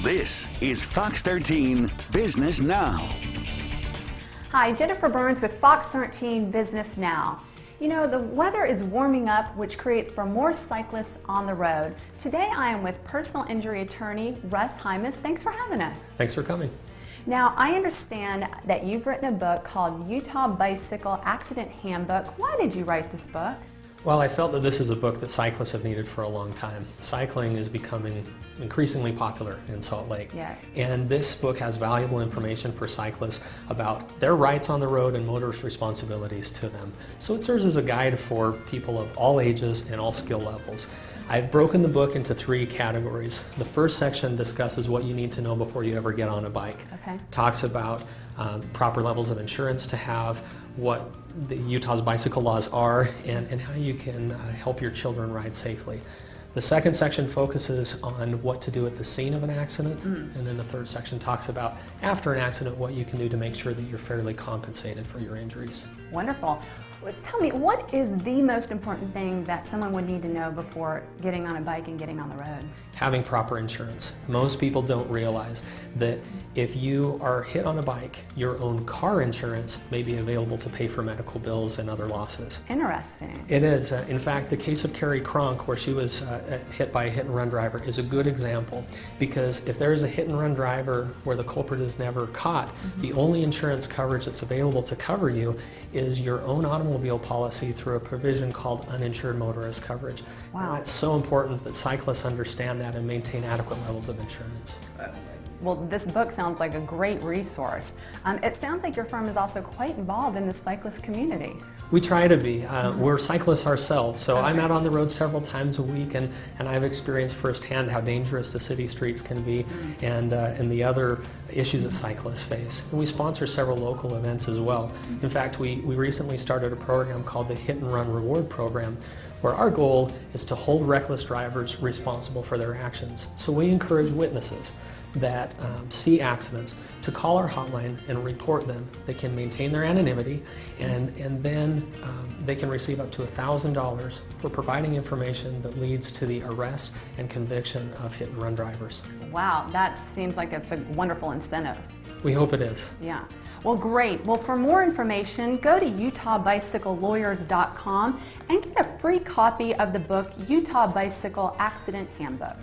This is Fox 13 Business Now. Hi, Jennifer Burns with Fox 13 Business Now. You know, the weather is warming up, which creates for more cyclists on the road. Today I am with personal injury attorney Russ Hymas. Thanks for having us. Thanks for coming. Now, I understand that you've written a book called Utah Bicycle Accident Handbook. Why did you write this book? Well, I felt that this is a book that cyclists have needed for a long time. Cycling is becoming increasingly popular in Salt Lake. Yes. And this book has valuable information for cyclists about their rights on the road and motorist responsibilities to them. So it serves as a guide for people of all ages and all skill levels. I've broken the book into 3 categories. The first section discusses what you need to know before you ever get on a bike. Okay. Talks about proper levels of insurance to have, what the Utah's bicycle laws are, and how you can help your children ride safely. The second section focuses on what to do at the scene of an accident, and then the third section talks about after an accident what you can do to make sure that you're fairly compensated for your injuries. Wonderful. Tell me, what is the most important thing that someone would need to know before getting on a bike and getting on the road? Having proper insurance. Most people don't realize that if you are hit on a bike, your own car insurance may be available to pay for medical bills and other losses. Interesting. It is. In fact, the case of Carrie Cronk, where she was hit by a hit-and-run driver, is a good example, because if there is a hit-and-run driver where the culprit is never caught, the only insurance coverage that's available to cover you is your own automobile policy through a provision called uninsured motorist coverage. Wow. And it's so important that cyclists understand that and maintain adequate levels of insurance. Well, this book sounds like a great resource. It sounds like your firm is also quite involved in the cyclist community. We try to be. We're cyclists ourselves, so I'm out on the road several times a week, and I've experienced firsthand how dangerous the city streets can be, and the other issues that cyclists face. And we sponsor several local events as well. In fact, we recently started a program called the Hit and Run Reward Program, where our goal is to hold reckless drivers responsible for their actions. So we encourage witnesses that see accidents to call our hotline and report them. They can maintain their anonymity, and then they can receive up to $1,000 for providing information that leads to the arrest and conviction of hit-and-run drivers. Wow, that seems like it's a wonderful incentive. We hope it is. Yeah. Well, great. Well, for more information, go to utahbicyclelawyers.com and get a free copy of the book Utah Bicycle Accident Handbook.